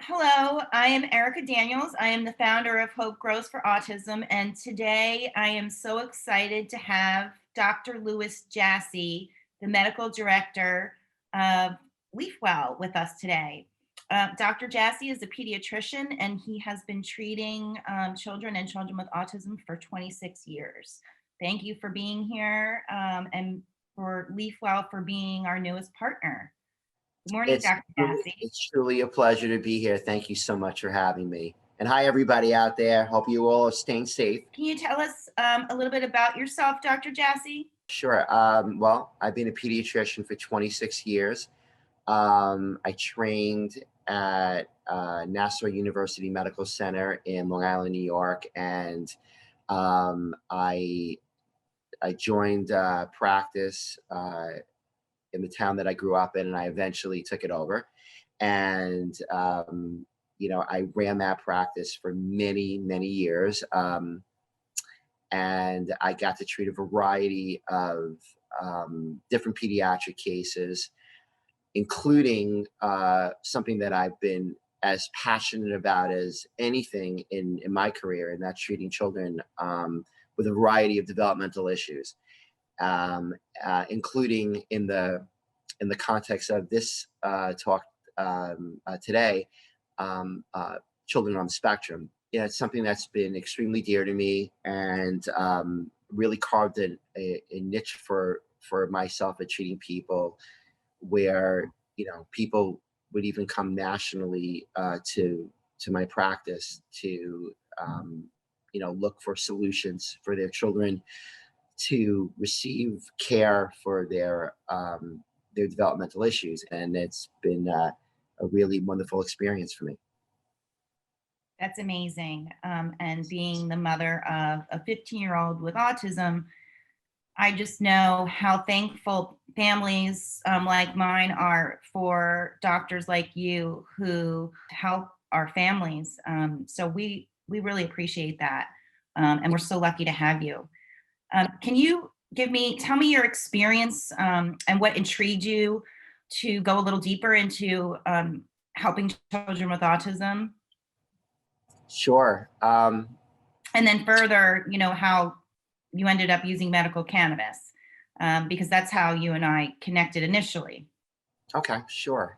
Hello, I am Erica Daniels. I am the founder of Hope Grows for Autism, and today I am so excited to have Dr. Louis Jassey, the Medical Director of Leafwell, with us today. Dr. Jassey is a pediatrician, and he has been treating children and children with autism for 26 years. Thank you for being here, and for Leafwell for being our newest partner. Good morning, It's Dr. Jassey. it's truly a pleasure to be here. Thank you so much for having me. And hi, everybody out there. Hope you all are staying safe. Can you tell us a little bit about yourself, Dr. Jassey? Sure. Well, I've been a pediatrician for 26 years. I trained at Nassau University Medical Center in Long Island, New York, and I joined practice in the town that I grew up in, and I eventually took it over. And I ran that practice for many, many years. And I got to treat a variety of different pediatric cases, including something that I've been as passionate about as anything in my career, and that's treating children with a variety of developmental issues, including in the context of this talk today, children on the spectrum. Yeah, it's something that's been extremely dear to me, and really carved a niche for myself at treating people, where people would even come nationally to my practice to look for solutions for their children to receive care for their developmental issues, and it's been a really wonderful experience for me. That's amazing. And being the mother of a 15-year-old with autism, I just know how thankful families like mine are for doctors like you who help our families. So we really appreciate that, and we're so lucky to have you. Can you tell me your experience and what intrigued you to go a little deeper into helping children with autism? Sure. And then further, how you ended up using medical cannabis, because that's how you and I connected initially. Okay, sure.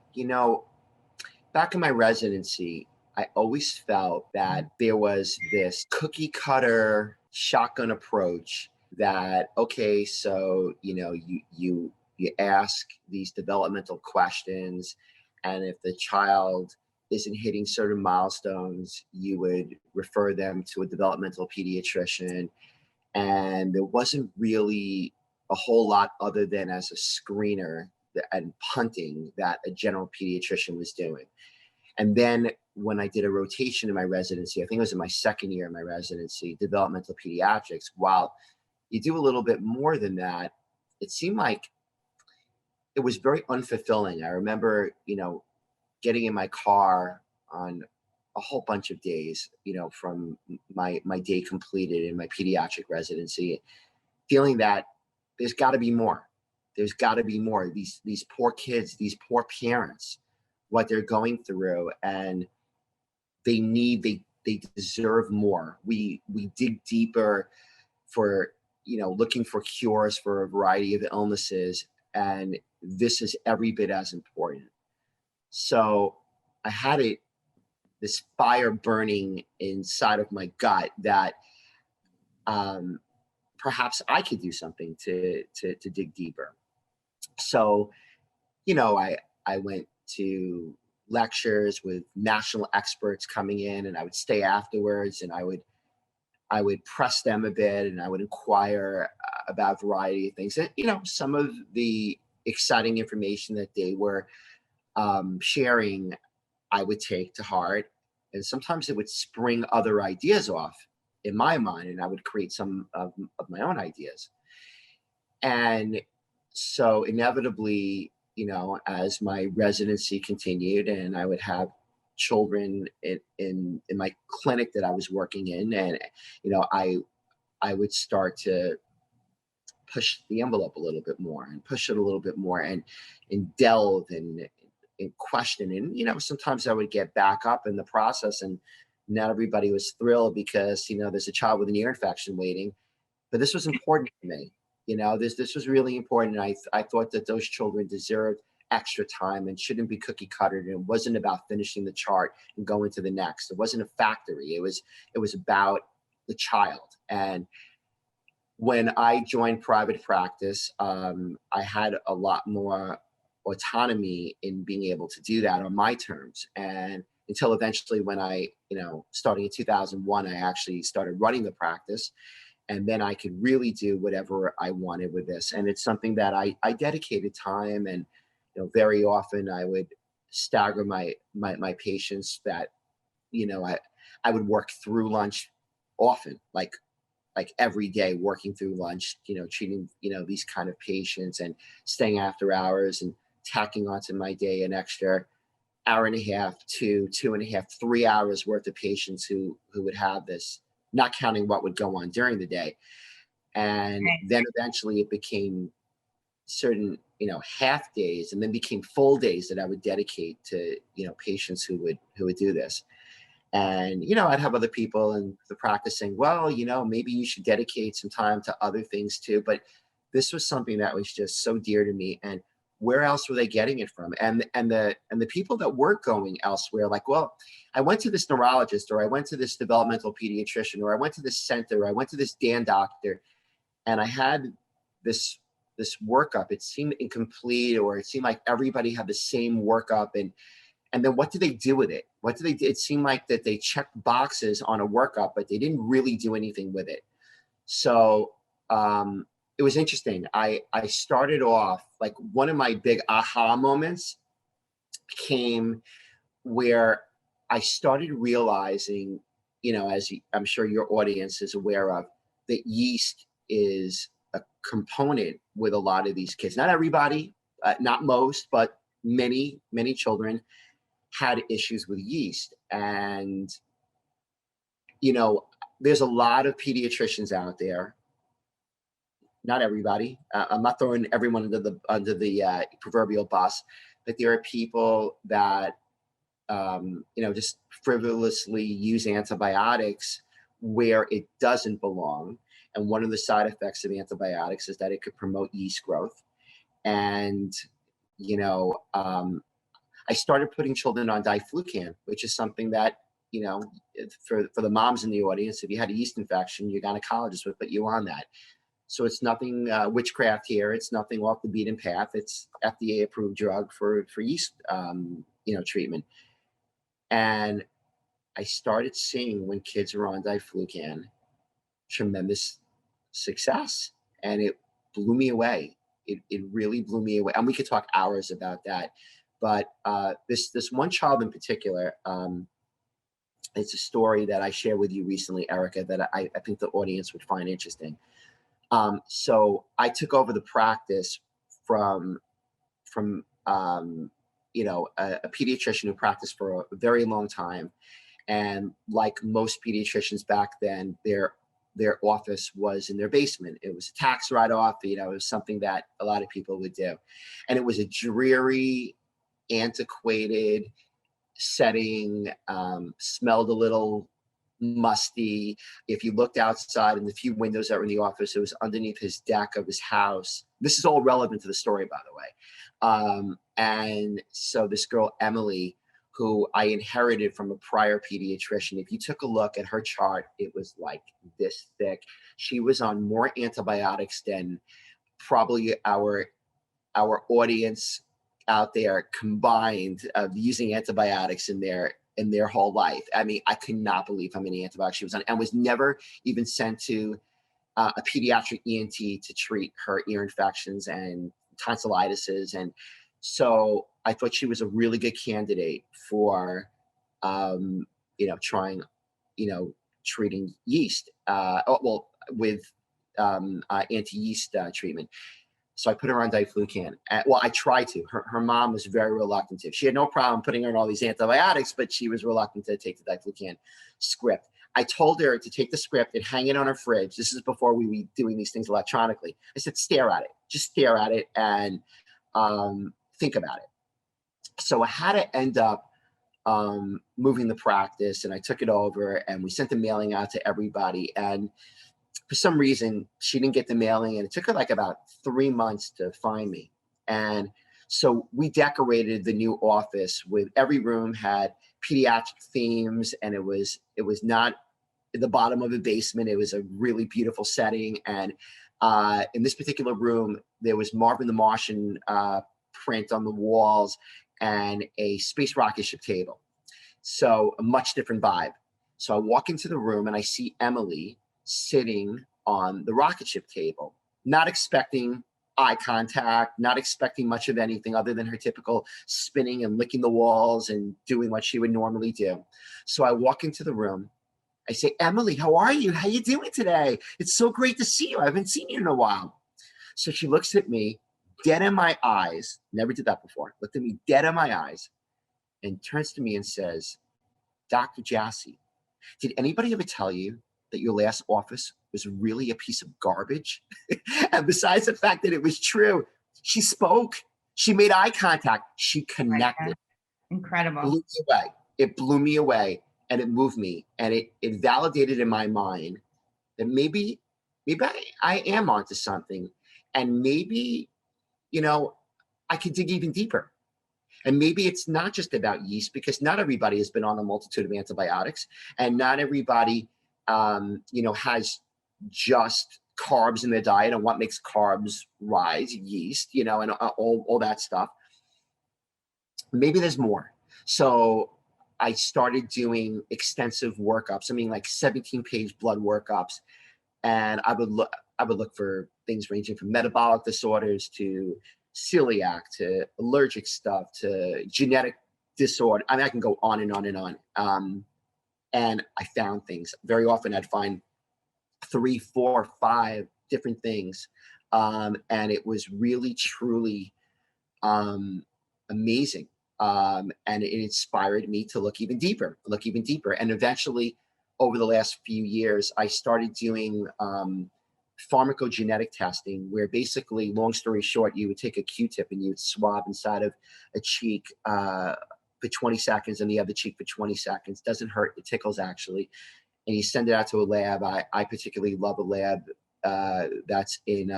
Back in my residency, I always felt that there was this cookie cutter shotgun approach that, okay, so you ask these developmental questions, and if the child isn't hitting certain milestones, you would refer them to a developmental pediatrician. And there wasn't really a whole lot other than as a screener and punting that a general pediatrician was doing. And then when I did a rotation in my residency, I think it was in my second year of my residency, developmental pediatrics, while you do a little bit more than that, it seemed like it was very unfulfilling. I remember, getting in my car on a whole bunch of days, from my day completed in my pediatric residency, feeling that there's got to be more. There's got to be more. These poor kids, these poor parents, what they're going through, and they deserve more. We dig deeper for looking for cures for a variety of illnesses, and this is every bit as important. So I had this fire burning inside of my gut that perhaps I could do something to dig deeper. So, I went to lectures with national experts coming in, and I would stay afterwards, and I would press them a bit, and I would inquire about a variety of things. And, some of the exciting information that they were sharing, I would take to heart. And sometimes it would spring other ideas off in my mind, and I would create some of my own ideas. And so inevitably, as my residency continued, and I would have children in my clinic that I was working in, and I would start to push the envelope a little bit more, and push it a little bit more, and delve and in question. And, sometimes I would get back up in the process, and not everybody was thrilled because, there's a child with an ear infection waiting. But this was important to me. This was really important. I thought that those children deserved extra time and shouldn't be cookie cuttered. And it wasn't about finishing the chart and going to the next. It wasn't a factory. It was about the child. And when I joined private practice, I had a lot more autonomy in being able to do that on my terms. And until eventually when I, starting in 2001, I actually started running the practice. And then I could really do whatever I wanted with this. And it's something that I dedicated time. And, very often I would stagger my patients that, I would work through lunch often, like every day, working through lunch, treating, these kind of patients, and staying after hours and tacking onto my day an extra hour and a half to 2.5, 3 hours worth of patients who would have this, not counting what would go on during the day. And Right. then eventually it became certain, half days, and then became full days that I would dedicate to, patients who would do this. And, I'd have other people in the practice saying, well, maybe you should dedicate some time to other things too. But this was something that was just so dear to me. And where else were they getting it from? And the people that were going elsewhere, like, well, I went to this neurologist, or I went to this developmental pediatrician, or I went to this center, or I went to this Dan doctor, and I had this workup. It seemed incomplete, or it seemed like everybody had the same workup. And then what did they do with it? What did they do? It seemed like that they checked boxes on a workup, but they didn't really do anything with it. So it was interesting. I started off, like, one of my big aha moments came where I started realizing, as I'm sure your audience is aware of, that yeast is a component with a lot of these kids. Not everybody, not most, but many, many children had issues with yeast. And, there's a lot of pediatricians out there. Not everybody. I'm not throwing everyone under the proverbial bus, but there are people that, just frivolously use antibiotics where it doesn't belong. And one of the side effects of antibiotics is that it could promote yeast growth. And, you know, um, I started putting children on diflucan, which is something that, for the moms in the audience, if you had a yeast infection, your gynecologist would put you on that. So it's nothing witchcraft here. It's nothing off the beaten path. It's FDA approved drug for yeast, treatment. And I started seeing, when kids are on diflucan, tremendous success, and it blew me away. It really blew me away. And we could talk hours about that. But this one child in particular, it's a story that I shared with you recently, Erica, that I think the audience would find interesting. So I took over the practice from a pediatrician who practiced for a very long time. And like most pediatricians back then, their office was in their basement. It was a tax write-off. It was something that a lot of people would do. And it was a dreary, antiquated setting, smelled a little musty. If you looked outside in the few windows that were in the office, it was underneath his deck of his house. This is all relevant to the story, by the way. And so this girl, Emily, who I inherited from a prior pediatrician, if you took a look at her chart, it was like this thick. She was on more antibiotics than probably our audience out there combined of using antibiotics in their whole life. I mean, I could not believe how many antibiotics she was on, and was never even sent to a pediatric ENT to treat her ear infections and tonsillitis. And so I thought she was a really good candidate for, trying, treating yeast, with anti-yeast treatment. So I put her on diflucan. Well, I tried to. Her mom was very reluctant to. She had no problem putting her on all these antibiotics, but she was reluctant to take the diflucan script. I told her to take the script and hang it on her fridge. This is before we were doing these things electronically. I said, stare at it. Just stare at it and think about it. So I had to end up moving the practice, and I took it over, and we sent the mailing out to everybody. And for some reason, she didn't get the mailing, and it took her like about 3 months to find me. And so we decorated the new office with every room had pediatric themes, and it was not at the bottom of a basement. It was a really beautiful setting. And in this particular room, there was Marvin the Martian print on the walls and a space rocket ship table. So a much different vibe. So I walk into the room and I see Emily sitting on the rocket ship table, not expecting eye contact, not expecting much of anything other than her typical spinning and licking the walls and doing what she would normally do. So I walk into the room. I say, Emily, how are you? How you doing today? It's so great to see you. I haven't seen you in a while. So she looks at me dead in my eyes. Never did that before. Looked at me dead in my eyes and turns to me and says, Dr. Jassey, did anybody ever tell you that your last office was really a piece of garbage? And besides the fact that it was true, she spoke. She made eye contact. She connected. Incredible. Blew me away. It blew me away, and it moved me, and it validated in my mind that maybe I am onto something, and maybe, I could dig even deeper. And maybe it's not just about yeast, because not everybody has been on a multitude of antibiotics, and not everybody, has just carbs in their diet, and what makes carbs rise, yeast, and all that stuff. Maybe there's more. So I started doing extensive workups. I mean, like 17-page blood workups, and I would look for things ranging from metabolic disorders to celiac to allergic stuff to genetic disorder. I mean, I can go on and on and on. And I found things. Very often I'd find 3, 4, 5 different things. And it was really, truly amazing. And it inspired me to look even deeper. And eventually, over the last few years, I started doing pharmacogenetic testing, where basically, long story short, you would take a Q-tip and you would swab inside of a cheek for 20 seconds and the other cheek for 20 seconds. Doesn't hurt. It tickles, actually. And you send it out to a lab. I particularly love a lab that's in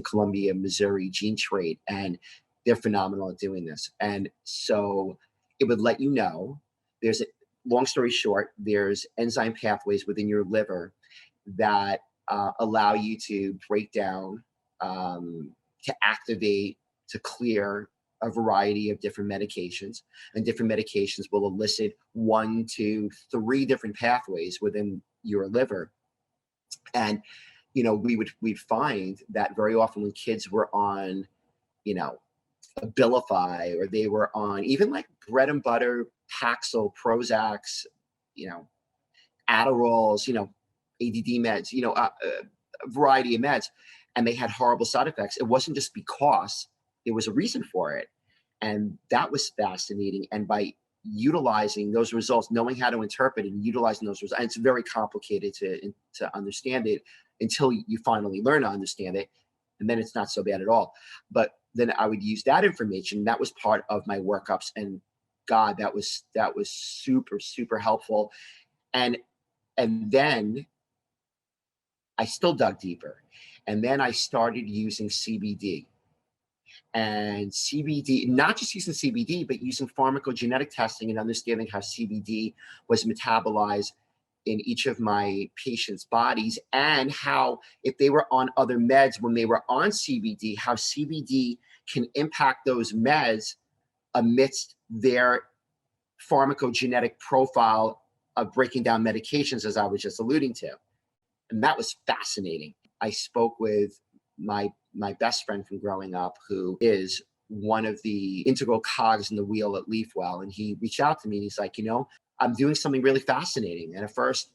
Columbia, Missouri, Gene Trade, and they're phenomenal at doing this. And so it would let you know, long story short, there's enzyme pathways within your liver that allow you to break down, to activate, to clear a variety of different medications. And different medications will elicit 1, 2, 3 different pathways within your liver. And we'd find that very often when kids were on, Abilify, or they were on even like bread and butter, Paxil, Prozacs, Adderalls, ADD meds, a variety of meds, and they had horrible side effects. It wasn't just because there was a reason for it. And that was fascinating. And by utilizing those results, knowing how to interpret and utilizing those results, and it's very complicated to understand it until you finally learn to understand it. And then it's not so bad at all. But then I would use that information. That was part of my workups. And God, that was super, super helpful. And then I still dug deeper. And then I started using CBD. And CBD, not just using CBD, but using pharmacogenetic testing and understanding how CBD was metabolized in each of my patients' bodies, and how, if they were on other meds when they were on CBD, how CBD can impact those meds amidst their pharmacogenetic profile of breaking down medications, as I was just alluding to. And that was fascinating. I spoke with my best friend from growing up, who is one of the integral cogs in the wheel at Leafwell. And he reached out to me and he's like, I'm doing something really fascinating. And at first,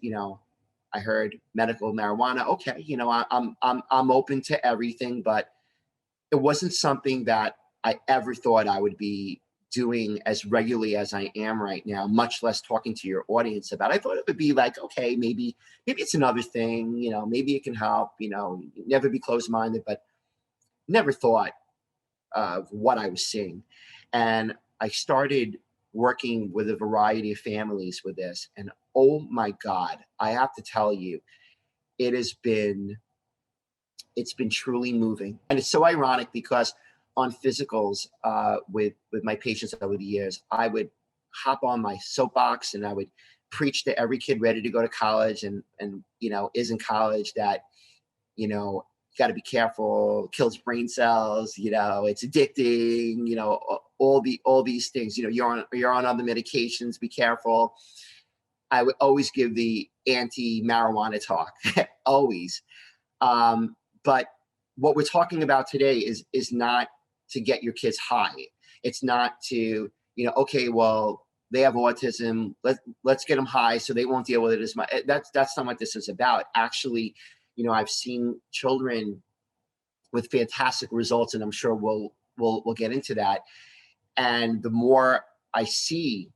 I heard medical marijuana. Okay, I'm open to everything, but it wasn't something that I ever thought I would be doing as regularly as I am right now, much less talking to your audience about. I thought it would be like, okay, maybe it's another thing, maybe it can help, never be closed-minded, but never thought of what I was seeing. And I started working with a variety of families with this, and oh my God, I have to tell you, it has been it's been truly moving. And it's so ironic because on physicals with my patients over the years, I would hop on my soapbox and I would preach to every kid ready to go to college and is in college that you got to be careful, kills brain cells, it's addicting, all these things, you're on other medications, be careful. I would always give the anti-marijuana talk, always. But what we're talking about today is not to get your kids high. It's not to, okay, well, they have autism. Let's get them high so they won't deal with it as much. That's not what this is about. Actually, I've seen children with fantastic results, and I'm sure we'll get into that. And the more I see,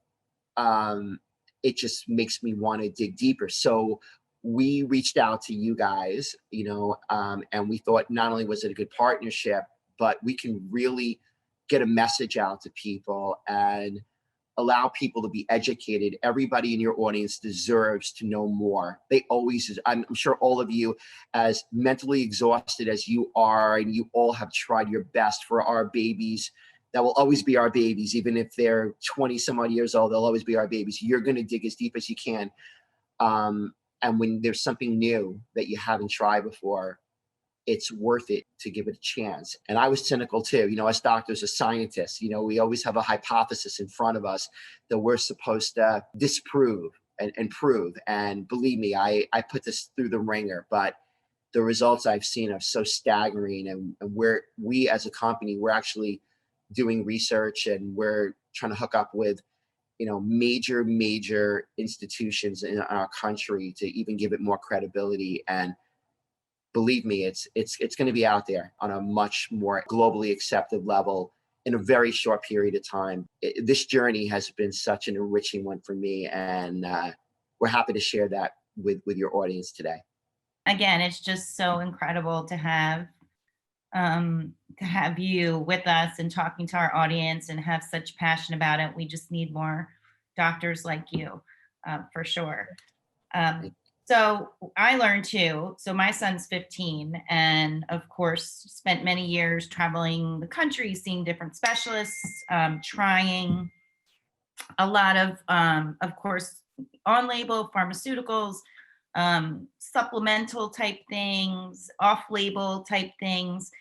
it just makes me want to dig deeper. So we reached out to you guys, and we thought not only was it a good partnership, but we can really get a message out to people and allow people to be educated. Everybody in your audience deserves to know more. I'm sure all of you, as mentally exhausted as you are, and you all have tried your best for our babies that will always be our babies, even if they're 20 some odd years old, they'll always be our babies. You're going to dig as deep as you can. And when there's something new that you haven't tried before, it's worth it to give it a chance. And I was cynical too. As doctors, as scientists, we always have a hypothesis in front of us that we're supposed to disprove and prove. And believe me, I put this through the ringer, but the results I've seen are so staggering. And we as a company, we're actually doing research, and we're trying to hook up with major institutions in our country to even give it more credibility. And believe me, it's going to be out there on a much more globally accepted level in a very short period of time. This journey has been such an enriching one for me, and we're happy to share that with your audience today. Again, it's just so incredible to have you with us and talking to our audience and have such passion about it. We just need more doctors like you, for sure. So I learned too. So my son's 15, and of course, spent many years traveling the country, seeing different specialists, trying a lot of course, on-label pharmaceuticals, supplemental type things, off-label type things.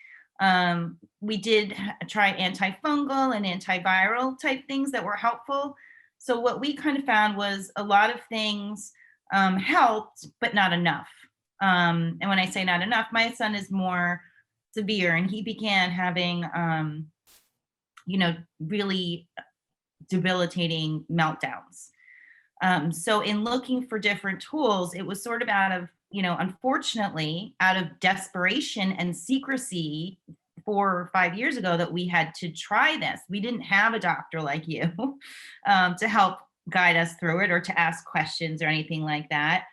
We did try antifungal and antiviral type things that were helpful. So what we kind of found was a lot of things helped, but not enough. And when I say not enough, my son is more severe, and he began having, really debilitating meltdowns. So in looking for different tools, it was sort of out of, unfortunately, out of desperation and secrecy 4 or 5 years ago that we had to try this. We didn't have a doctor like you to help guide us through it or to ask questions or anything like that.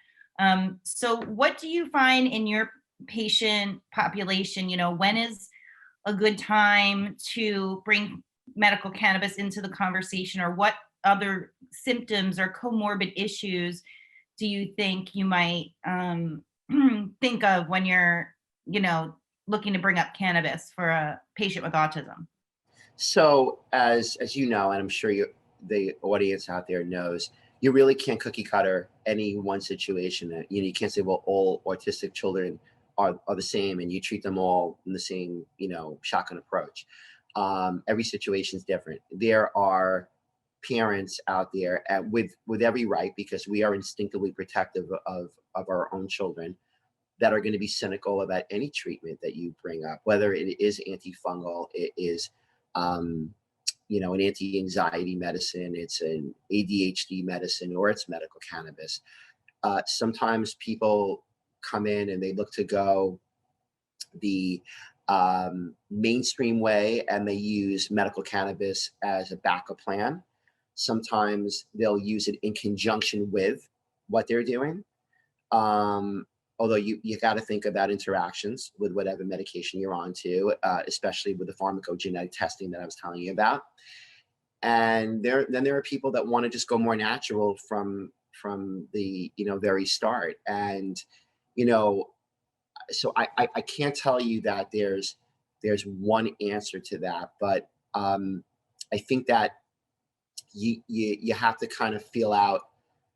So what do you find in your patient population? When is a good time to bring medical cannabis into the conversation, or what other symptoms or comorbid issues do you think you might think of when you're, looking to bring up cannabis for a patient with autism? So as you know, and I'm sure the audience out there knows, you really can't cookie cutter any one situation. You can't say, well, all autistic children are the same and you treat them all in the same, shotgun approach. Every situation is different. There are parents out there with every right, because we are instinctively protective of our own children, that are going to be cynical about any treatment that you bring up, whether it is antifungal, it is an anti-anxiety medicine, it's an ADHD medicine, or it's medical cannabis. Sometimes people come in and they look to go the mainstream way, and they use medical cannabis as a backup plan. Sometimes they'll use it in conjunction with what they're doing. Although you got to think about interactions with whatever medication you're on too, especially with the pharmacogenetic testing that I was telling you about. And then there are people that want to just go more natural from the very start. And you know so I can't tell you that there's one answer to that, but I think that you have to kind of feel out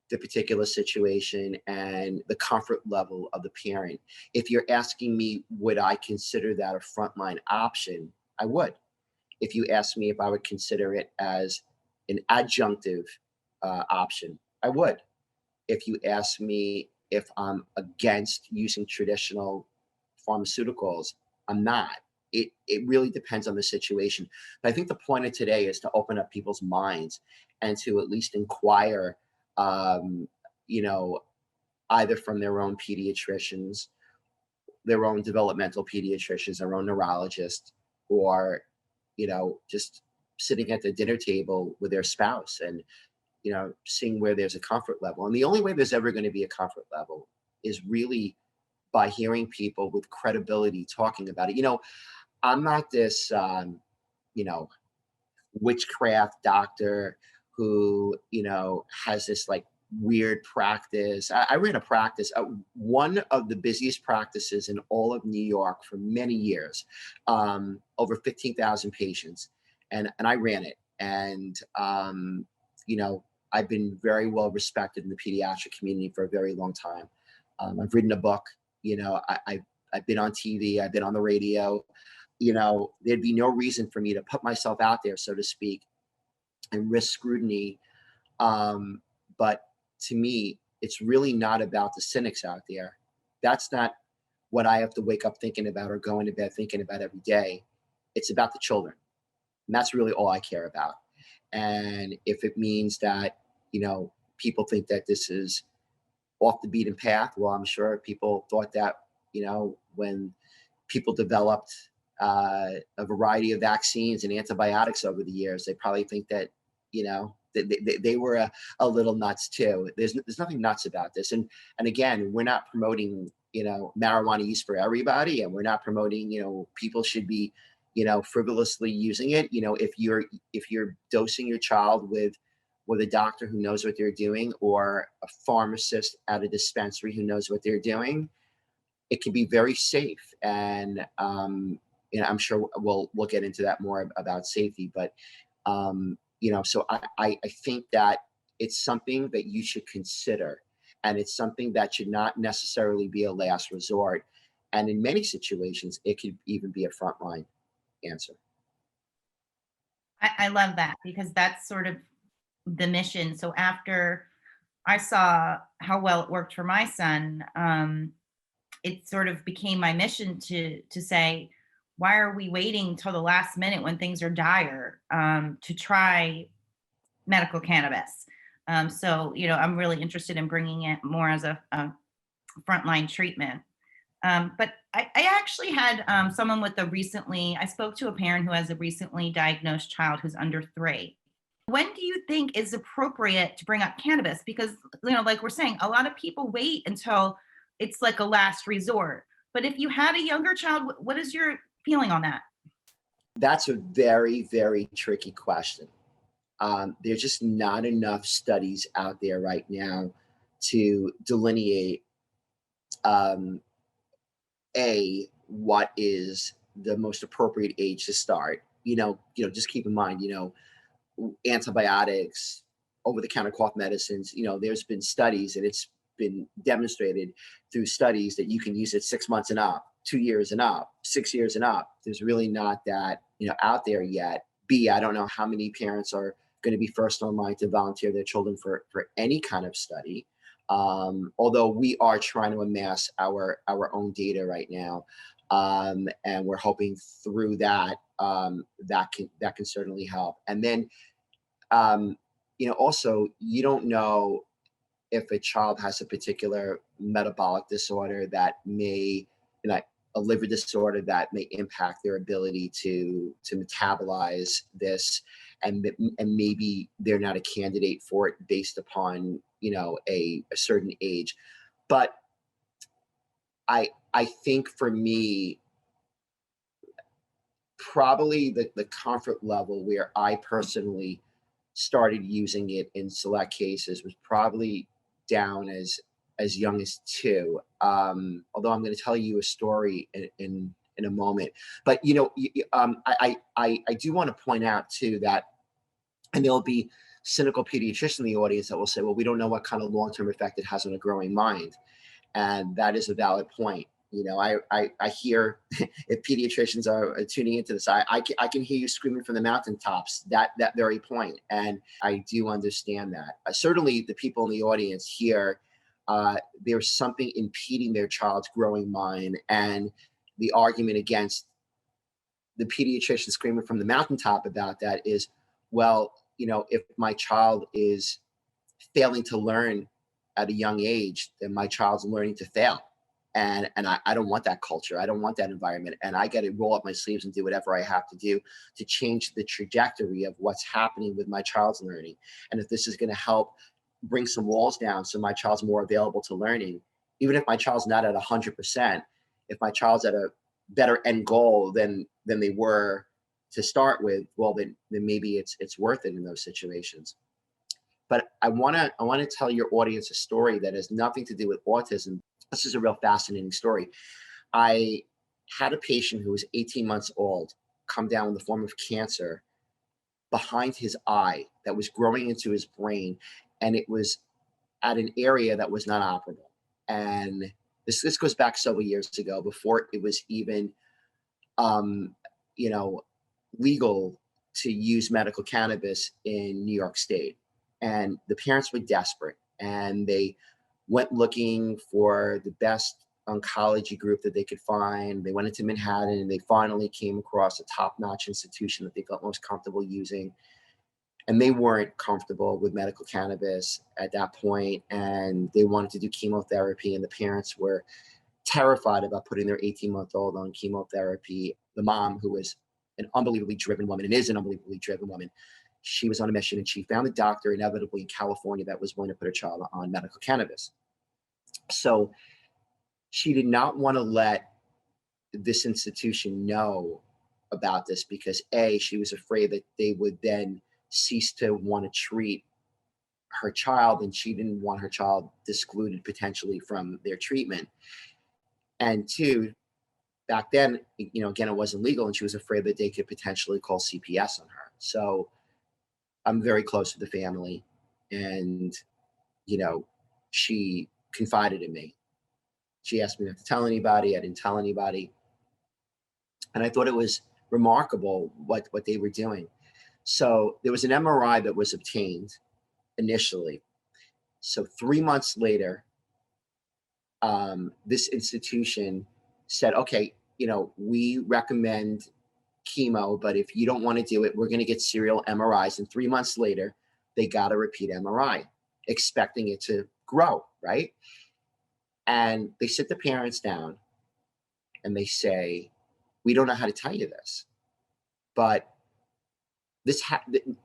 the particular situation and the comfort level of the parent. If you're asking me, would I consider that a frontline option? I would. If you ask me if I would consider it as an adjunctive option, I would. If you ask me if I'm against using traditional pharmaceuticals, I'm not. It really depends on the situation. But I think the point of today is to open up people's minds and to at least inquire, um, you know, either from their own pediatricians, their own developmental pediatricians, their own neurologists, or just sitting at the dinner table with their spouse and seeing where there's a comfort level. And the only way there's ever going to be a comfort level is really by hearing people with credibility talking about it. I'm not this, you know, witchcraft doctor who, has this like weird practice. I ran a practice, one of the busiest practices in all of New York for many years, over 15,000 patients. And I ran it. And, you know, I've been very well respected in the pediatric community for a very long time. I've written a book, I've been on TV, I've been on the radio. There'd be no reason for me to put myself out there, so to speak, and risk scrutiny. But to me, it's really not about the cynics out there. That's not what I have to wake up thinking about or going to bed thinking about every day. It's about the children. And that's really all I care about. And if it means that, people think that this is off the beaten path, well, I'm sure people thought that, when people developed a variety of vaccines and antibiotics over the years, they probably think that, they were a little nuts too. There's nothing nuts about this. And again, we're not promoting, marijuana use for everybody. And we're not promoting, people should be, frivolously using it. If you're dosing your child with a doctor who knows what they're doing, or a pharmacist at a dispensary who knows what they're doing, it can be very safe. And I'm sure we'll get into that more about safety. But so I think that it's something that you should consider, and it's something that should not necessarily be a last resort. And in many situations, it could even be a frontline answer. I love that because that's sort of the mission. So after I saw how well it worked for my son, it sort of became my mission to say, why are we waiting till the last minute when things are dire, to try medical cannabis? So I'm really interested in bringing it more as a frontline treatment. But I actually had someone with I spoke to a parent who has a recently diagnosed child who's under 3. When do you think is appropriate to bring up cannabis? Because, like we're saying, a lot of people wait until it's like a last resort. But if you had a younger child, what is your feeling on that? That's a very, very tricky question. There's just not enough studies out there right now to delineate um, what is the most appropriate age to start. Just keep in mind, antibiotics, over-the-counter cough medicines. There's been studies, and it's been demonstrated through studies that you can use it 6 months and up, 2 years and up, 6 years and up. There's really not that out there yet. I don't know how many parents are going to be first online to volunteer their children for any kind of study. Although we are trying to amass our own data right now, and we're hoping through that that can certainly help. And then also, you don't know if a child has a particular metabolic disorder that may, a liver disorder that may impact their ability to metabolize this, and maybe they're not a candidate for it based upon a certain age. But I think for me, probably the comfort level where I personally started using it in select cases was probably down as young as 2. Although I'm going to tell you a story in a moment. But I do want to point out too that, and there'll be cynical pediatricians in the audience that will say, well, we don't know what kind of long-term effect it has on a growing mind. And that is a valid point. I hear if pediatricians are tuning into this, I can hear you screaming from the mountaintops that very point. And I do understand that. Certainly the people in the audience here, there's something impeding their child's growing mind. And the argument against the pediatrician screaming from the mountaintop about that is, well, if my child is failing to learn at a young age, then my child's learning to fail. And I don't want that culture. I don't want that environment. And I got to roll up my sleeves and do whatever I have to do to change the trajectory of what's happening with my child's learning. And if this is going to help bring some walls down so my child's more available to learning, even if my child's not at 100%, if my child's at a better end goal than they were to start with, well, then maybe it's worth it in those situations. But I want to tell your audience a story that has nothing to do with autism. This is a real fascinating story. I had a patient who was 18 months old come down in the form of cancer behind his eye that was growing into his brain, and it was at an area that was not operable. And this goes back several years ago, before it was even legal to use medical cannabis in New York State. And the parents were desperate, and they went looking for the best oncology group that they could find. They went into Manhattan, and they finally came across a top-notch institution that they felt most comfortable using. And they weren't comfortable with medical cannabis at that point, and they wanted to do chemotherapy, and the parents were terrified about putting their 18-month-old on chemotherapy. The mom, who was an unbelievably driven woman and is an unbelievably driven woman, she was on a mission, and she found a doctor inevitably in California that was willing to put her child on medical cannabis. So she did not want to let this institution know about this because she was afraid that they would then cease to want to treat her child, and she didn't want her child excluded potentially from their treatment. And 2, back then, again, it wasn't legal, and she was afraid that they could potentially call CPS on her. So I'm very close to the family, and she confided in me. She asked me not to tell anybody. I didn't tell anybody, and I thought it was remarkable what they were doing. So there was an MRI that was obtained initially. So 3 months later, this institution said, okay, we recommend chemo, but if you don't want to do it, we're going to get serial MRIs. And 3 months later, they got a repeat MRI, expecting it to grow, right? And they sit the parents down and they say, we don't know how to tell you this, but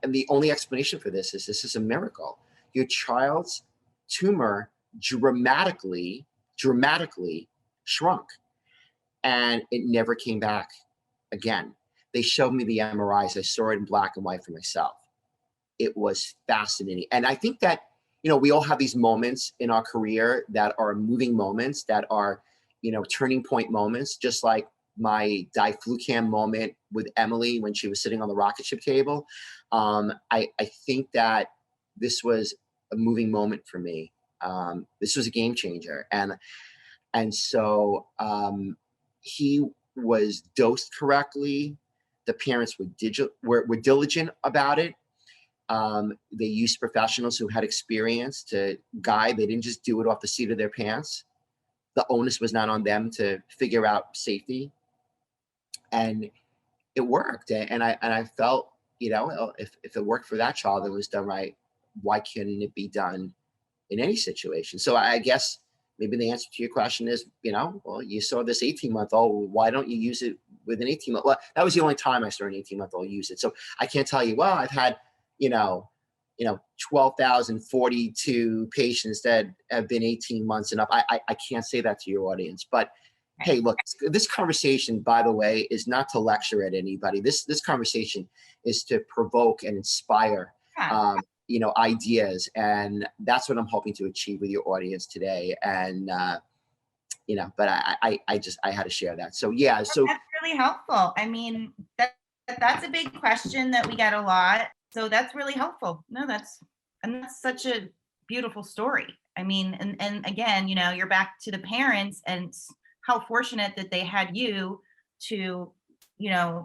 and the only explanation for this is a miracle. Your child's tumor dramatically shrunk, and it never came back again. They showed me the MRIs. I saw it in black and white for myself. It was fascinating. And I think that, we all have these moments in our career that are moving moments, that are, turning point moments, just like my diflucan moment with Emily when she was sitting on the rocket ship table. I think that this was a moving moment for me. This was a game changer. And so he was dosed correctly. The parents were diligent about it. They used professionals who had experience to guide. They didn't just do it off the seat of their pants. The onus was not on them to figure out safety. And it worked. And I felt, if it worked for that child and was done right, why couldn't it be done in any situation? So I guess maybe the answer to your question is, well, you saw this 18-month-old. Why don't you use it with an 18-month? Well, that was the only time I saw an 18-month-old use it. So I can't tell you, well, I've had, 12,042 patients that have been 18 months and up. I can't say that to your audience. But hey, look, this conversation, by the way, is not to lecture at anybody. This conversation is to provoke and inspire Yeah. Ideas. And that's what I'm hoping to achieve with your audience today. And, but I had to share that. So, yeah. So That's really helpful. I mean, that's a big question that we get a lot. So that's really helpful. No, that's such a beautiful story. I mean, and again, you're back to the parents and how fortunate that they had you to,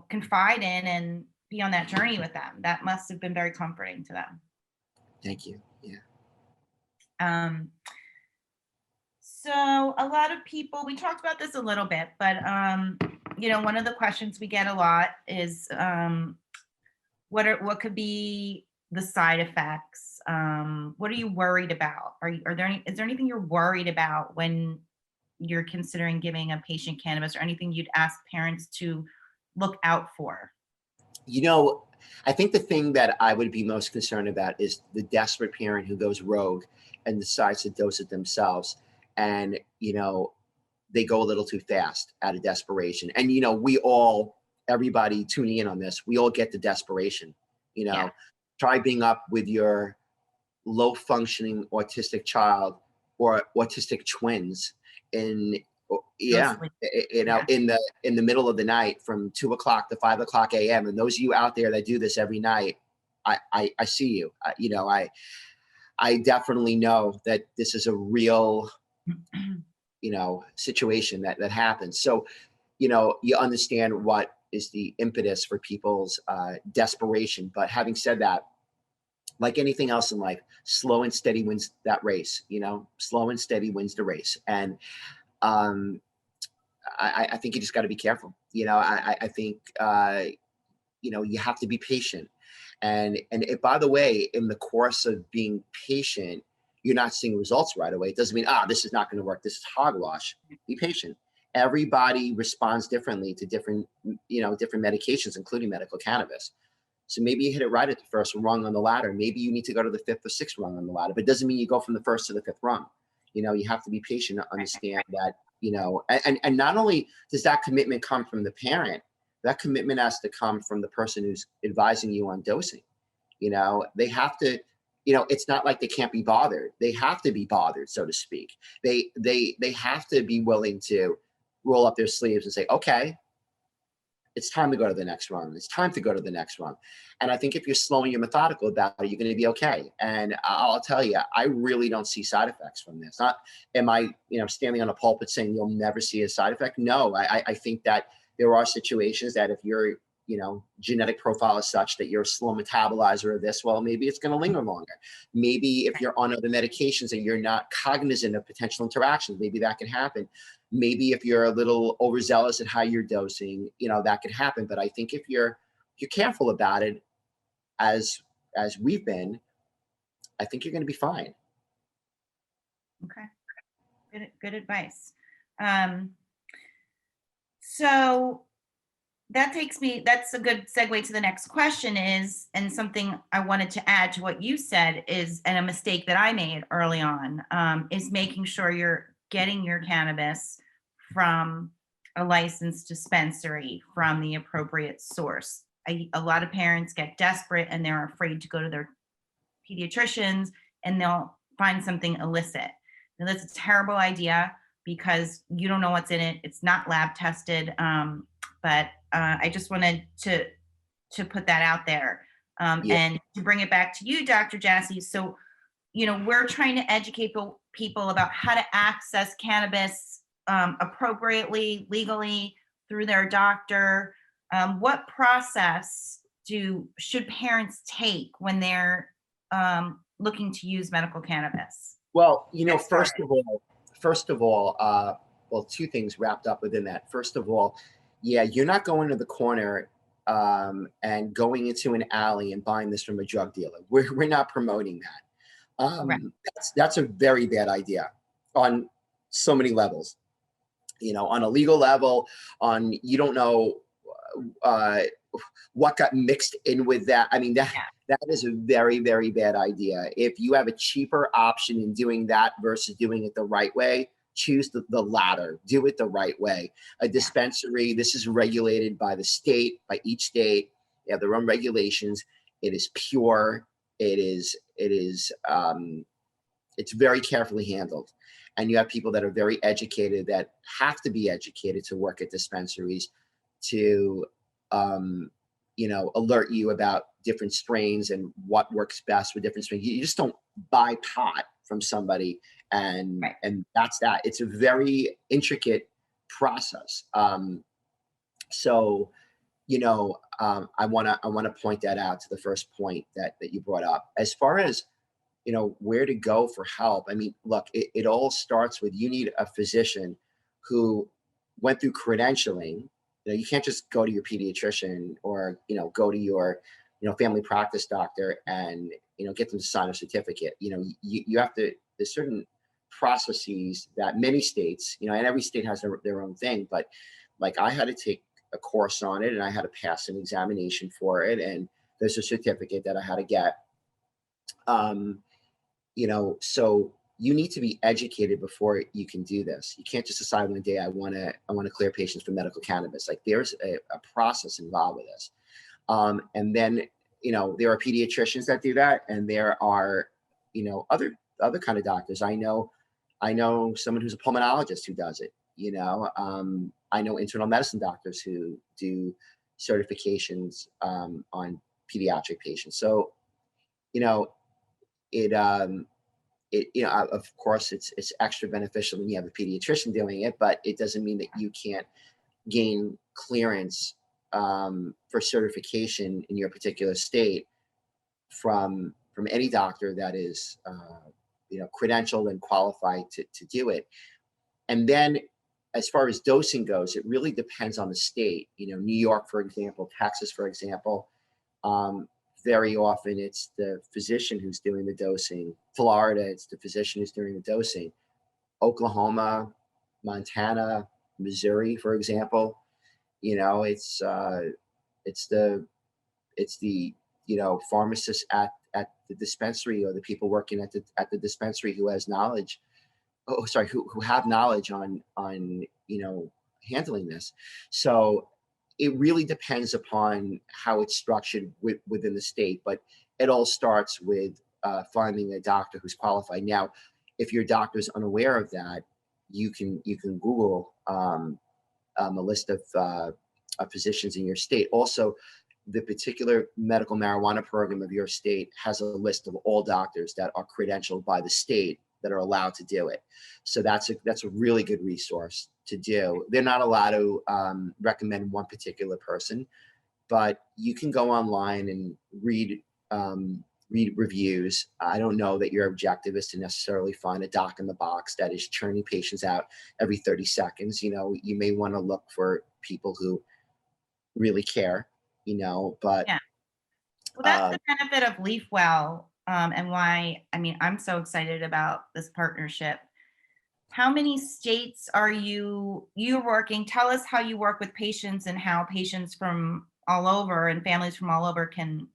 confide in and be on that journey with them. That must have been very comforting to them. thank you. Yeah. Um, so a lot of people, we talked about this a little bit, but one of the questions we get a lot is what could be the side effects? What are you worried about? Is there anything you're worried about when you're considering giving a patient cannabis, or anything you'd ask parents to look out for? I think the thing that I would be most concerned about is the desperate parent who goes rogue and decides to dose it themselves. And, they go a little too fast out of desperation. And, everybody tuning in on this, we all get the desperation. Yeah. Try being up with your low functioning autistic child or autistic twins in, Go yeah, sleep. yeah, in the middle of the night from 2 o'clock to 5 o'clock a.m. And those of you out there that do this every night, I see you. I definitely know that this is a real, situation that happens. So, you understand what is the impetus for people's desperation. But having said that, like anything else in life, slow and steady wins that race. Slow and steady wins the race. And um, I think you just got to be careful. I think you have to be patient. And by the way, in the course of being patient, you're not seeing results right away. It doesn't mean this is not going to work. This is hogwash. Be patient. Everybody responds differently to different medications, including medical cannabis. So maybe you hit it right at the first rung on the ladder. Maybe you need to go to the fifth or sixth rung on the ladder, but it doesn't mean you go from the first to the fifth rung. You have to be patient to understand that, and not only does that commitment come from the parent, that commitment has to come from the person who's advising you on dosing. They have to, it's not like they can't be bothered. They have to be bothered, so to speak. They have to be willing to roll up their sleeves and say, okay, it's time to go to the next run. It's time to go to the next run. And I think if you're slow and you're methodical about it, you're going to be okay. And I'll tell you, I really don't see side effects from this. Not, am I, standing on a pulpit saying you'll never see a side effect? No, I think that there are situations that if your, genetic profile is such that you're a slow metabolizer of this, well, maybe it's going to linger longer. Maybe if you're on other medications and you're not cognizant of potential interactions, maybe that can happen. Maybe if you're a little overzealous at how you're dosing, that could happen. But I think if you're careful about it, as we've been, I think you're going to be fine. Okay. Good advice. So that's a good segue to the next question and something I wanted to add to what you said and a mistake that I made early on, is making sure you're getting your cannabis from a licensed dispensary from the appropriate source. A lot of parents get desperate and they're afraid to go to their pediatricians and they'll find something illicit. Now, that's a terrible idea because you don't know what's in it. It's not lab tested. But I just wanted to put that out there, and to bring it back to you, Dr. Jassey. So, we're trying to educate people about how to access cannabis appropriately, legally through their doctor. What process should parents take when they're looking to use medical cannabis? Well, first of all, well, two things wrapped up within that. First of all, yeah, you're not going to the corner and going into an alley and buying this from a drug dealer. We're not promoting that. Right. That's a very bad idea on so many levels. On a legal level, on you don't know what got mixed in with that. I mean, that is a very, very bad idea. If you have a cheaper option in doing that versus doing it the right way, choose the latter. Do it the right way. A dispensary, this is regulated by the state, by each state. They have their own regulations. It is pure. it's very carefully handled. And you have people that are very educated that have to be educated to work at dispensaries to, um, alert you about different strains and what works best with different strains. You just don't buy pot from somebody and Right. that's that. It's a very intricate process. So I want to point that out to the first point that you brought up. As far as where to go for help. I mean, look, it all starts with you need a physician who went through credentialing. You can't just go to your pediatrician or go to your family practice doctor and get them to sign a certificate. You have to. There's certain processes that many states, and every state has their own thing. But like I had to take a course on it, and I had to pass an examination for it, and there's a certificate that I had to get. Um, so you need to be educated before you can do this. You can't just decide one day I want to clear patients for medical cannabis. Like there's a process involved with this. And then there are pediatricians that do that, and there are other kind of doctors. I know someone who's a pulmonologist who does it. I know internal medicine doctors who do certifications on pediatric patients. So you know it of course it's extra beneficial when you have a pediatrician doing it, but it doesn't mean that you can't gain clearance for certification in your particular state from any doctor that is credentialed and qualified to do it. And then as far as dosing goes, it really depends on the state. New York, for example, Texas, for example, um, very often it's the physician who's doing the dosing. Florida, it's the physician who's doing the dosing. Oklahoma, Montana, Missouri, for example, it's the pharmacist at the dispensary or the people working at the dispensary who has knowledge. Oh, sorry, who have knowledge on handling this. So it really depends upon how it's structured within the state, but it all starts with finding a doctor who's qualified. Now, if your doctor is unaware of that, you can Google a list of physicians in your state. Also, the particular medical marijuana program of your state has a list of all doctors that are credentialed by the state that are allowed to do it. So that's a really good resource to do. They're not allowed to recommend one particular person, but you can go online and read reviews. I don't know that your objective is to necessarily find a doc in the box that is churning patients out every 30 seconds. You may want to look for people who really care, but Yeah. Well, that's uh, the benefit of Leafwell, and why, I mean, I'm so excited about this partnership. How many states are you're working? Tell us how you work with patients and how patients from all over and families from all over can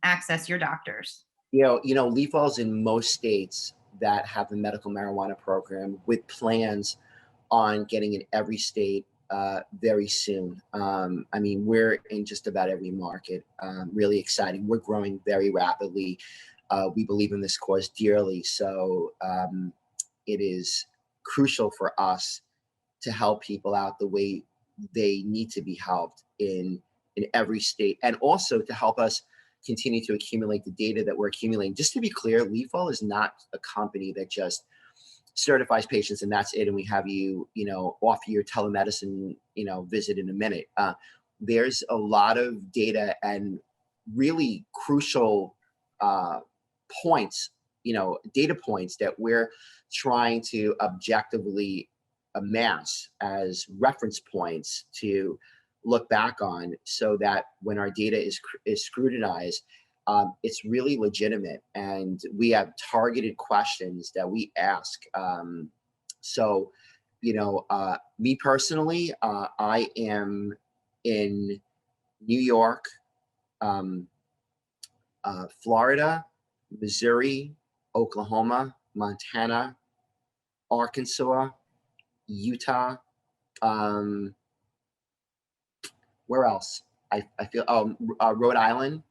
access your doctors. Leafwell's in most states that have a medical marijuana program with plans on getting in every state very soon. I mean, we're in just about every market. Really exciting. We're growing very rapidly. We believe in this cause dearly. So it is crucial for us to help people out the way they need to be helped in every state, and also to help us continue to accumulate the data that we're accumulating. Just to be clear, Leafwell is not a company that just certifies patients and that's it, and we have offer your telemedicine visit in a minute. There's a lot of data and really crucial uh, points, data points that we're trying to objectively amass as reference points to look back on, so that when our data is scrutinized, it's really legitimate, and we have targeted questions that we ask. So, me personally, I am in New York, um, Florida, Missouri, Oklahoma, Montana, Arkansas, Utah. Um, where else? I feel Rhode Island.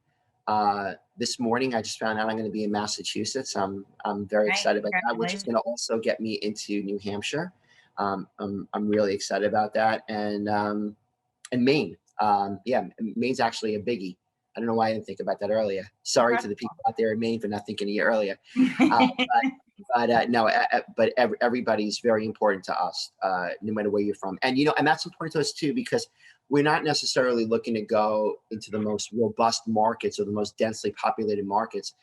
This morning, I just found out I'm going to be in Massachusetts. I'm very Right? excited about that, which is going to Congratulations. also get me into New Hampshire. I'm really excited about that, and Maine. Yeah, Maine's actually a biggie. I don't know why I didn't think about that earlier. Sorry to the Incredible. people out there in Maine for not thinking of you earlier. Uh, but no, but everybody's very important to us, no matter where you're from. And and that's important to us too, because we're not necessarily looking to go into the most robust markets or the most densely populated markets.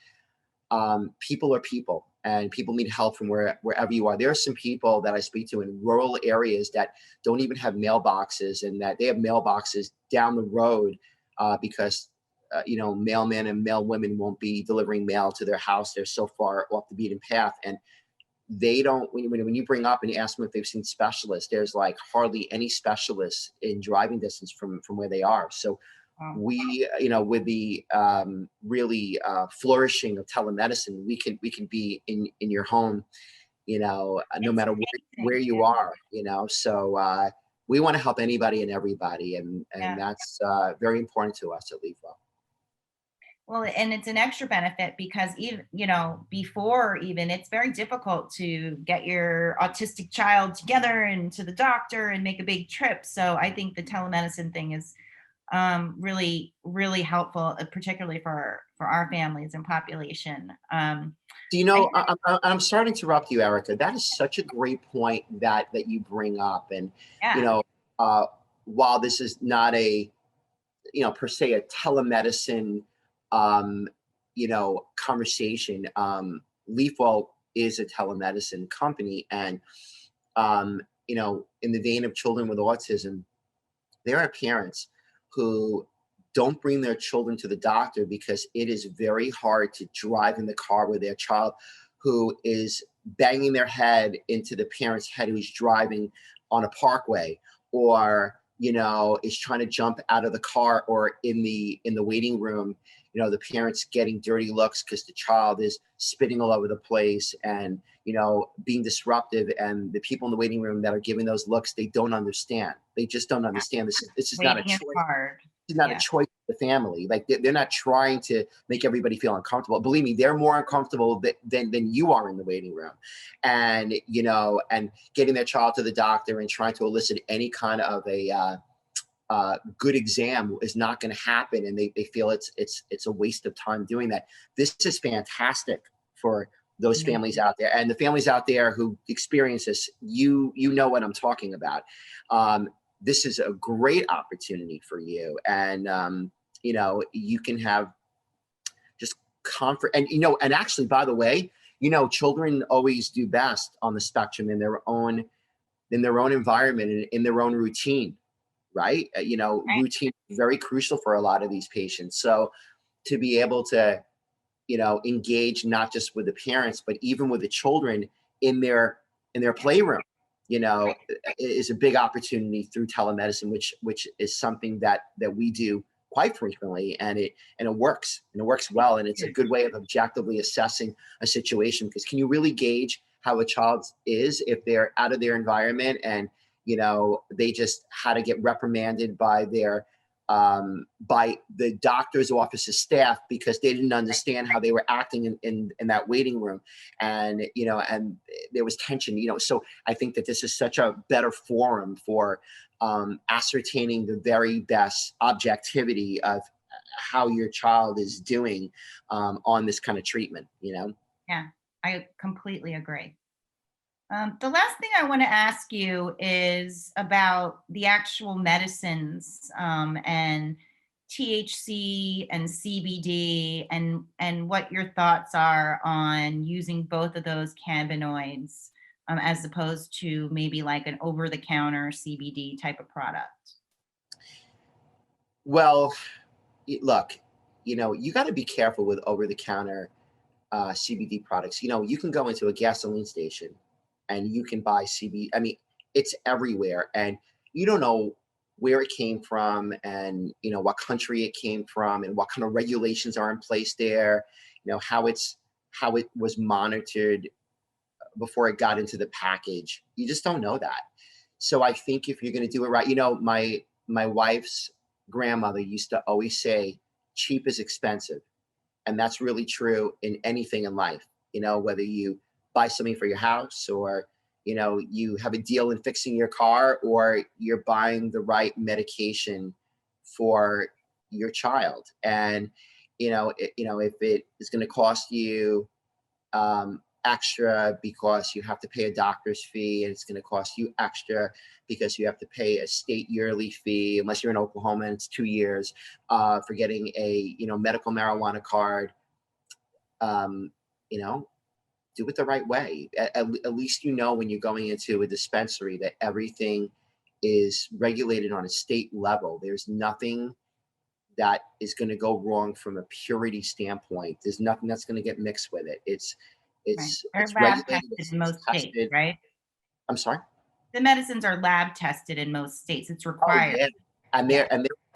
People are people, and people need help from wherever you are. There are some people that I speak to in rural areas that don't even have mailboxes, and that they have mailboxes down the road, because mailmen and mail women won't be delivering mail to their house. They're so far off the beaten path, and they don't. When you bring up and you ask them if they've seen specialists, there's like hardly any specialists in driving distance from where they are. So Wow. we, with the really flourishing of telemedicine, we can be in your home, no It's matter where amazing. you are. So we want to help anybody and everybody, and Yeah. that's very important to us at Leafwell. Well, and it's an extra benefit because even, before even, it's very difficult to get your autistic child together and to the doctor and make a big trip. So I think the telemedicine thing is really, really helpful, particularly for our families and population. Do you I, know? I'm sorry to interrupt you, Erica. That is such a great point that you bring up, and you yeah, know, uh, while this is not a per se a telemedicine, conversation. Leafwell is a telemedicine company, and in the vein of children with autism, there are parents who don't bring their children to the doctor because it is very hard to drive in the car with their child who is banging their head into the parent's head who's driving on a parkway, or is trying to jump out of the car, or in the waiting room, the parents getting dirty looks because the child is spitting all over the place, and being disruptive, and the people in the waiting room that are giving those looks, they don't understand. They just don't yeah. understand. This is not a Waiting is choice. hard. This is not a Yeah, choice of the family. Like, they're not trying to make everybody feel uncomfortable. Believe me, they're more uncomfortable than you are in the waiting room, and getting their child to the doctor and trying to elicit any kind of a good exam is not going to happen, and they feel it's a waste of time doing that. This is fantastic for those families amazing. out there, and the families out there who experience this. You know what I'm talking about. This is a great opportunity for you, and you can have just comfort, and actually, by the way, children always do best on the spectrum in their own environment and in their own routine, right? Right. Routine is very crucial for a lot of these patients. So to be able to, engage not just with the parents, but even with the children in their Yeah. playroom, is a big opportunity through telemedicine, which is something that we do quite frequently, and it works, well, and it's a Good. good way of objectively assessing a situation, because can you really gauge how a child is if they're out of their environment, and they just had to get reprimanded by the doctor's office's staff because they didn't understand how they were acting in that waiting room, and there was tension. So I think that this is such a better forum for ascertaining the very best objectivity of how your child is doing on this kind of treatment. Yeah, I completely agree. The last thing I want to ask you is about the actual medicines, and THC and CBD, and what your thoughts are on using both of those cannabinoids, as opposed to maybe like an over-the-counter CBD type of product. Well, look, you got to be careful with over-the-counter CBD products. You can go into a gasoline station and you can buy CBD. I mean, it's everywhere, and you don't know where it came from, and what country it came from, and what kind of regulations are in place there. How it was monitored before it got into the package. You just don't know that. So I think if you're going to do it right, my wife's grandmother used to always say, cheap is expensive. And that's really true in anything in life, whether you buy something for your house, or, you have a deal in fixing your car, or you're buying the right medication for your child. And, if it is going to cost you extra because you have to pay a doctor's fee, and it's going to cost you extra because you have to pay a state yearly fee, unless you're in Oklahoma and it's 2 years, for getting a medical marijuana card. um, you know do it the right way. At least when you're going into a dispensary that everything is regulated on a state level. There's nothing that is going to go wrong from a purity standpoint. There's nothing that's going to get mixed with it. it's Right. it's They're it's lab regulated, tested in it's most states, tested. right? I'm sorry. The medicines are lab tested in most states. It's Oh required. yeah, and Yeah.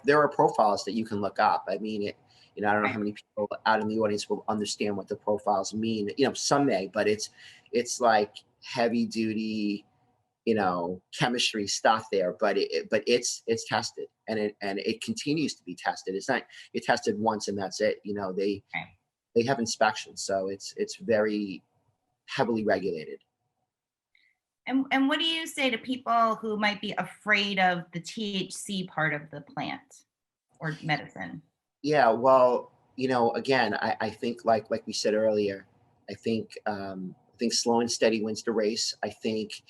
there are profiles that you can look up. I mean, I don't know Right. how many people out in the audience will understand what the profiles mean. Some may, but it's like heavy duty, chemistry stuff there. But it's tested, and it continues to be tested. It's not you're tested once and that's it. Right. They have inspections, so it's very heavily regulated. And what do you say to people who might be afraid of the THC part of the plant or medicine? Yeah, well, again, I think like we said earlier, I think slow and steady wins the race. I think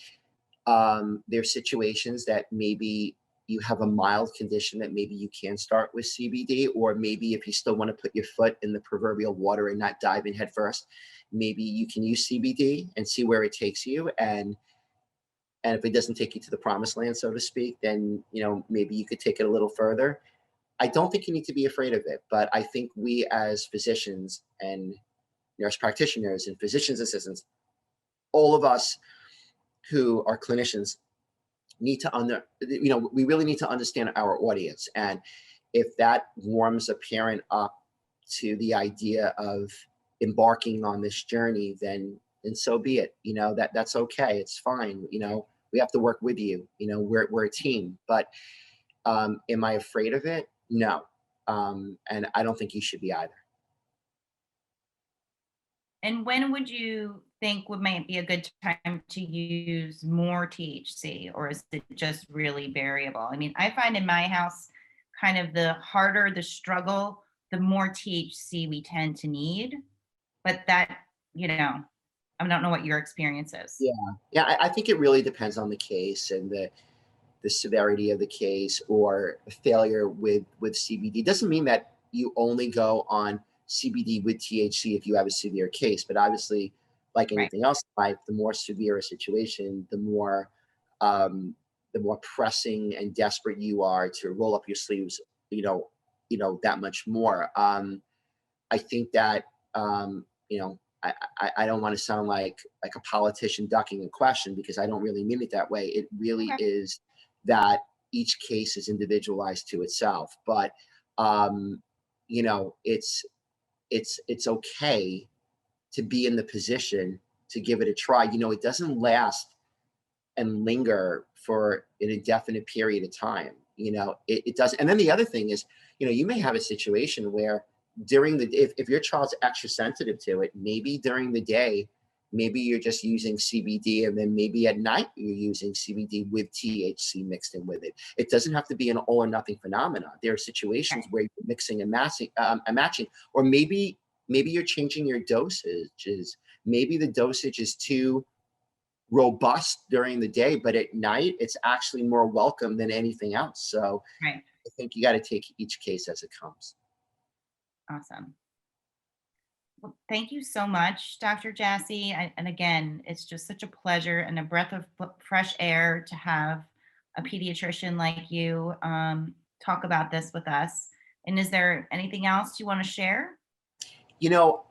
there's situations that maybe you have a mild condition that maybe you can start with CBD, or maybe if you still want to put your foot in the proverbial water and not dive in head first, maybe you can use CBD and see where it takes you. And if it doesn't take you to the promised land, so to speak, then maybe you could take it a little further. I don't think you need to be afraid of it, but I think we as physicians and nurse practitioners and physician's assistants, all of us who are clinicians, need to we really need to understand our audience. And if that warms a parent up to the idea of embarking on this journey, then so be it. That's okay. It's fine. We have to work with you. We're a team. But am I afraid of it? No. And I don't think you should be either. And when would you think would might be a good time to use more THC, or is it just really variable? I mean, I find in my house, kind of the harder the struggle, the more THC we tend to need. But that, you know, I don't know what your experience is. Yeah. Yeah. I think it really depends on the case and the severity of the case, or a failure with CBD. Doesn't mean that you only go on CBD with THC if you have a severe case, but obviously, like Right. anything else in life, the more severe a situation, um, the more pressing and desperate you are to roll up your sleeves. That much more. I think that I don't want to sound like a politician ducking a question, because I don't really mean it that way. It really Okay. is that each case is individualized to itself. But um, it's okay to be in the position to give it a try. It doesn't last and linger for an indefinite period of time. It does. And then the other thing is, you may have a situation where during the if your child's extra sensitive to it, maybe during the day, maybe you're just using CBD, and then maybe at night you're using CBD with THC mixed in with it. It doesn't have to be an all or nothing phenomenon. There are situations Right. where you're mixing and matching, or maybe you're changing your dosages. Maybe the dosage is too robust during the day, but at night it's actually more welcome than anything else. So Right. I think you got to take each case as it comes. Awesome. Well, thank you so much, Dr. Jassy. And again, it's just such a pleasure and a breath of fresh air to have a pediatrician like you talk about this with us. And is there anything else you want to share?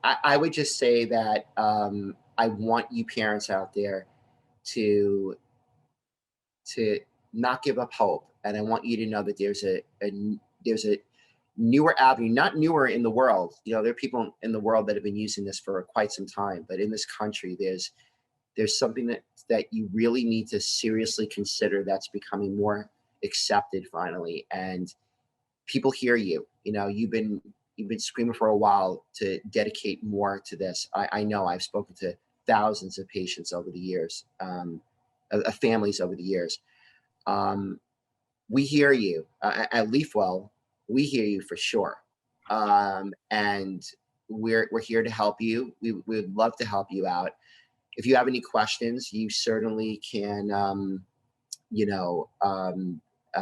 I would just say that I want you parents out there to to not give up hope, and I want you to know that there's a newer avenue, not newer in the world. There are people in the world that have been using this for quite some time, but in this country, there's something that you really need to seriously consider, that's becoming more accepted finally. And people hear you. You've been you've been screaming for a while to dedicate more to this. I know I've spoken to thousands of patients over the years, of families over the years. Um, we hear you at Leafwell. We hear you for sure, and we're here to help you. We would love to help you out. If you have any questions, you certainly can, you know,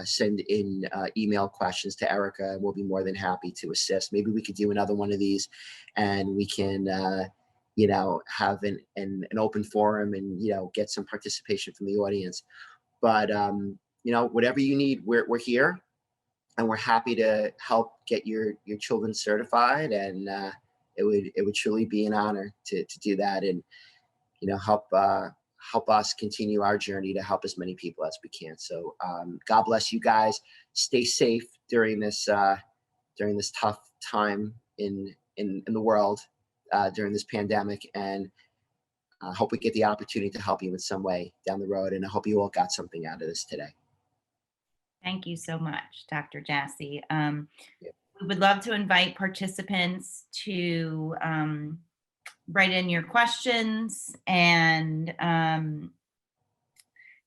send in email questions to Erica, and we'll be more than happy to assist. Maybe we could do another one of these, and we can, you know, have an open forum and, you know, get some participation from the audience. But, you know, whatever you need, we're here, and we're happy to help get your children certified. And it would truly be an honor to do that, and, you know, help us continue our journey to help as many people as we can. So God bless you guys. Stay safe during this tough time in the world, during this pandemic, and I hope we get the opportunity to help you in some way down the road. And I hope you all got something out of this today. Thank you so much, Dr. Jassey. Yeah. We would love to invite participants to write in your questions, and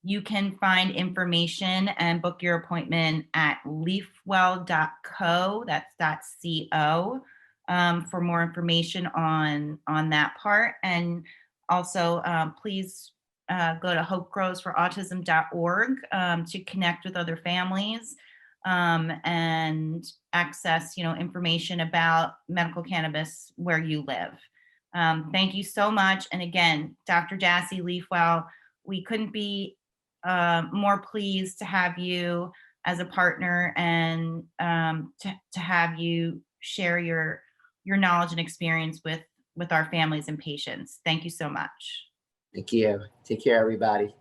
you can find information and book your appointment at leafwell.co. That's .co, for more information on that part. And also, please go to hopegrowsforautism.org to connect with other families, and access, you know, information about medical cannabis where you live. Thank you so much. And again, Dr. Jassey Leafwell, we couldn't be more pleased to have you as a partner, and to have you share your knowledge and experience with our families and patients. Thank you so much. Thank you. Take care, everybody.